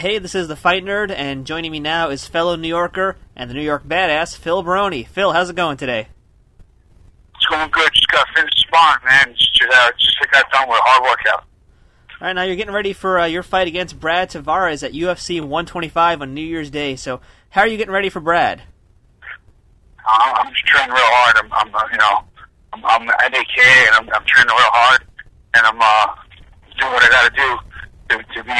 Hey, this is the Fight Nerd, and joining me now is fellow New Yorker and the New York badass, Phil Baroni. Phil, how's it going today? It's going good. Just got finished sparring, man. Just got done with a hard workout. All right, now you're getting ready for your fight against Brad Tavares at UFC 125 on New Year's Day. So, how are you getting ready for Brad? I'm just training real hard. I'm at AKA, and I'm training real hard, and I'm doing what I got to do to be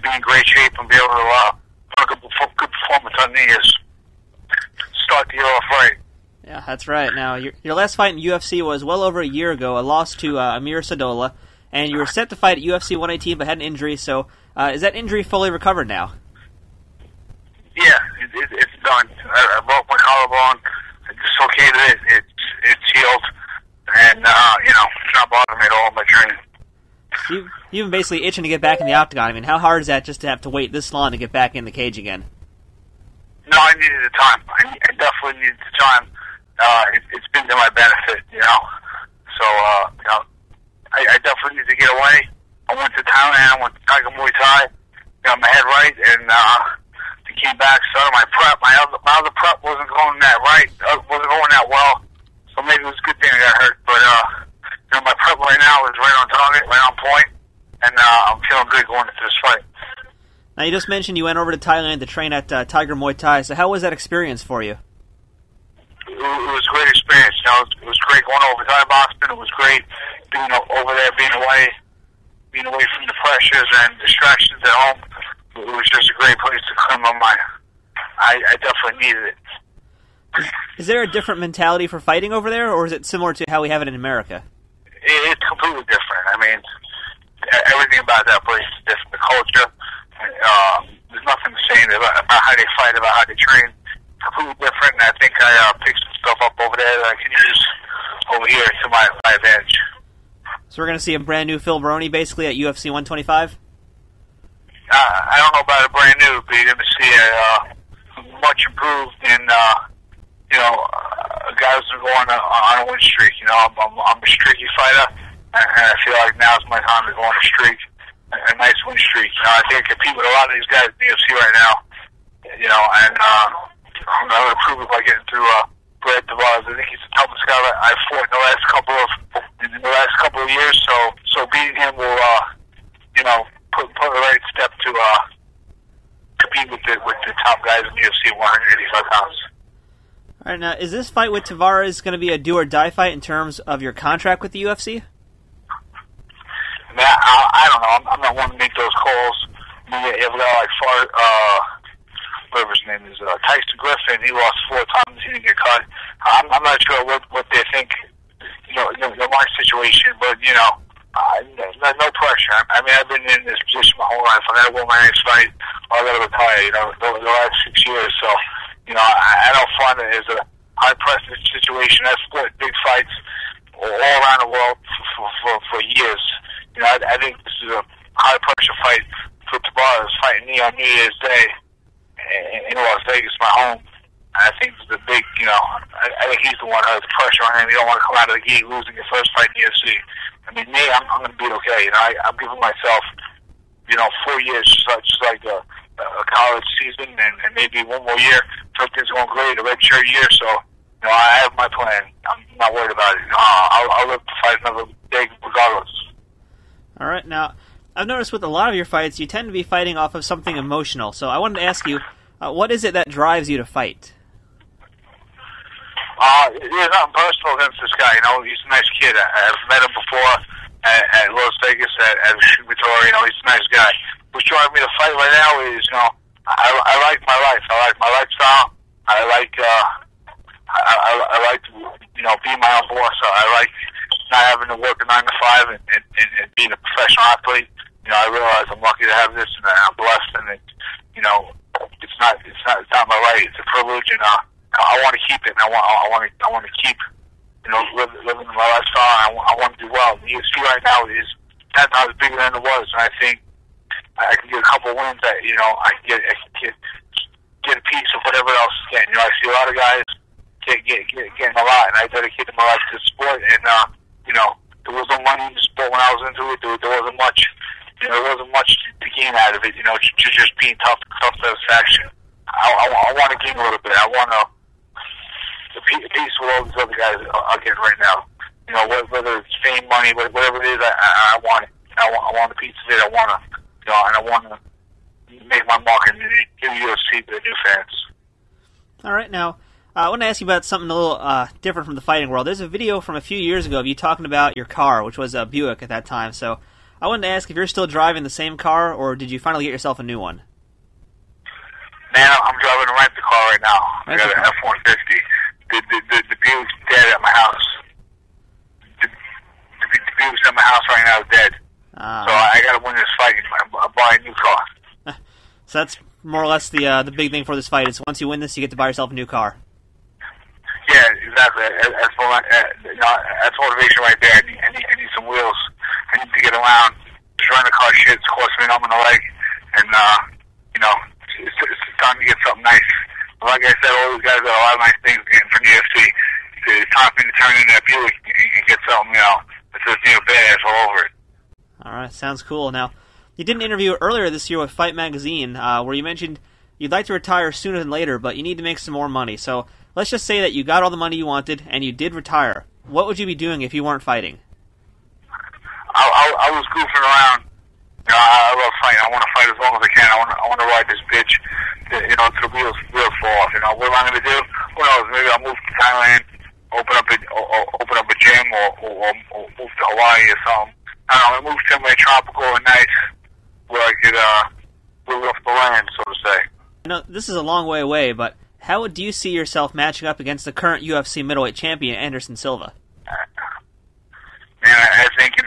in great shape and be able to put a good performance on New Year's. Start the year off right. Yeah, that's right. Now, your last fight in UFC was well over a year ago, a loss to Amir Sadola, and you were set to fight at UFC 118 but had an injury, so is that injury fully recovered now? Yeah, it's done. I broke my collarbone. I dislocated it. It's healed, and it's not bothering me at all in my training. You've been basically itching to get back in the octagon. I mean, how hard is that just to have to wait this long to get back in the cage again? No, I needed the time. I definitely needed the time. It's been to my benefit, So, I definitely need to get away. I went to Thailand. I went to Tiger Muay Thai. Got my head right, and came back, started my prep. My other prep wasn't going that right. Wasn't going that well. So maybe it was a good thing I got hurt. But my prep right now is right on target, right on point, and I'm feeling good going into this fight. Now, you just mentioned you went over to Thailand to train at Tiger Muay Thai. So how was that experience for you? It was a great experience. It was great going over to Thai boxing. It was great being over there, being away from the pressures and distractions at home. It was just a great place to clear my mind. I definitely needed it. Is there a different mentality for fighting over there, or is it similar to how we have it in America? It's completely different. I mean, everything about that place is different. The culture, there's nothing to say about how they fight, about how they train. Completely different, and I think I picked some stuff up over there that I can use over here to my advantage. So we're going to see a brand new Phil Baroni basically at UFC 125? I don't know about a brand new, but you're going to see a much improved and, a guy who's going on a win streak. I'm a streaky fighter, and I feel like now's my time to go on a streak, a nice win streak. I think I compete with a lot of these guys in the UFC right now, and I'm going to prove it by getting through Brad Tavares. I think he's the toughest guy I've fought in the last couple of years, so beating him will, put the right step to compete with the top guys in the UFC at 185 pounds. All right, now, is this fight with Tavares going to be a do-or-die fight in terms of your contract with the UFC? I don't know. I'm not one to make those calls. You have a guy like whatever his name is, Tyson Griffin. He lost 4 times. He didn't get cut. I'm not sure what they think. My situation, but no pressure. I mean, I've been in this position my whole life. I got to win my next fight, or I got to retire. The last 6 years. So, I don't find it as a high pressure situation. I've split big fights all around the world for years. I think this is a high pressure fight for Tavares fighting me on New Year's Day in Las Vegas, my home. I think it's the big, I think he's the one who has the pressure on him. You don't want to come out of the gate losing your first fight in the UFC. I mean, me, I'm going to be okay. I'm giving myself, 4 years, just like a college season, and maybe one more year. So things are going great, a red shirt year. So, I have my plan. I'm not worried about it. I'll live to fight another day regardless. All right, now, I've noticed with a lot of your fights, you tend to be fighting off of something emotional. So I wanted to ask you, what is it that drives you to fight? There's nothing personal against this guy. He's a nice kid. I've met him before at Las Vegas at a Shubatory. He's a nice guy. What's driving me to fight right now is, I like my life. I like my lifestyle. I like being my own boss. I like not having to work a 9 to 5 and being a professional athlete. I realize I'm lucky to have this, and I'm blessed, and it's not my right. It's a privilege, and I want to keep it. And I want to keep living my lifestyle. I want to do well. The UFC right now is 10 times bigger than it was, and I think I can get a couple wins that I can get a piece of whatever else is getting. I see a lot of guys getting a lot, and I dedicated my life to the sport. And there was no money in the sport when I was into it. There wasn't much there wasn't much to gain out of it. Just being tough satisfaction. I want to gain a little bit. I want a piece with all these other guys are getting right now. Whether it's fame, money, whatever it is, I want it. I want a piece of it. I want to, and I want to make my mark in the new UFC to the new fans. All right, now I want to ask you about something a little different from the fighting world. There's a video from a few years ago of you talking about your car, which was a Buick at that time. So I wanted to ask if you're still driving the same car, or did you finally get yourself a new one? Man, I'm driving a rental car right now. I got an F-150. The Buick's dead at my house. The Buick's at my house right now is dead. So I got to win this fight and buy a new car. So that's more or less the big thing for this fight is once you win this, you get to buy yourself a new car. Yeah, exactly. That's motivation right there. I need some wheels. I need to get around. Just running the car shit. It's costing me an arm and a leg. And, it's time to get something nice. Like I said, all these guys got a lot of nice things getting from the UFC. It's time for me to turn in that Buick and get something, that says, badass all over it. All right, sounds cool. Now, you did an interview earlier this year with Fight Magazine where you mentioned you'd like to retire sooner than later, but you need to make some more money. So let's just say that you got all the money you wanted and you did retire. What would you be doing if you weren't fighting? I was goofing around. I love fighting. I want to fight as long as I can. I want to ride this bitch, till the wheels fall off. What am I going to do? Who knows? Maybe I'll move to Thailand, open up a gym, or move to Hawaii or something. I don't know. Move somewhere tropical and nice where I could move off the land, so to say. This is a long way away, but how do you see yourself matching up against the current UFC middleweight champion, Anderson Silva? Man, I think the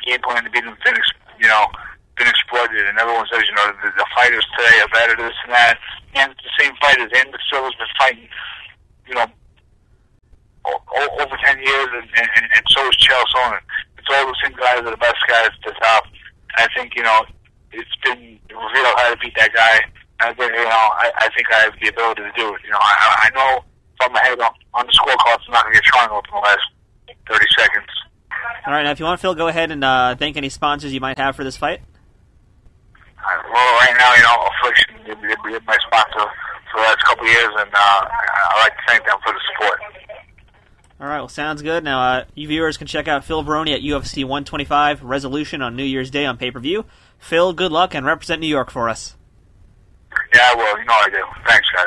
game plan to beat him been exploited, and everyone says, the fighters today are better, this and that. And the same fighters, Anderson Silva's been fighting, over 10 years, and so is Chael Sonnen. It's all the same guys are the best guys at the top. I think, it's been revealed how to beat that guy. I think I have the ability to do it. I know from my head on the scorecards, I'm not going to get triangled in the last 30 seconds. All right, now if you want, Phil, go ahead and thank any sponsors you might have for this fight. Well, right now, Affliction is my sponsor for the last couple of years, and I'd like to thank them for the support. All right, well, sounds good. Now, you viewers can check out Phil Baroni at UFC 125 Resolution on New Year's Day on pay-per-view. Phil, good luck, and represent New York for us. Yeah, I will. I do. Thanks, guys.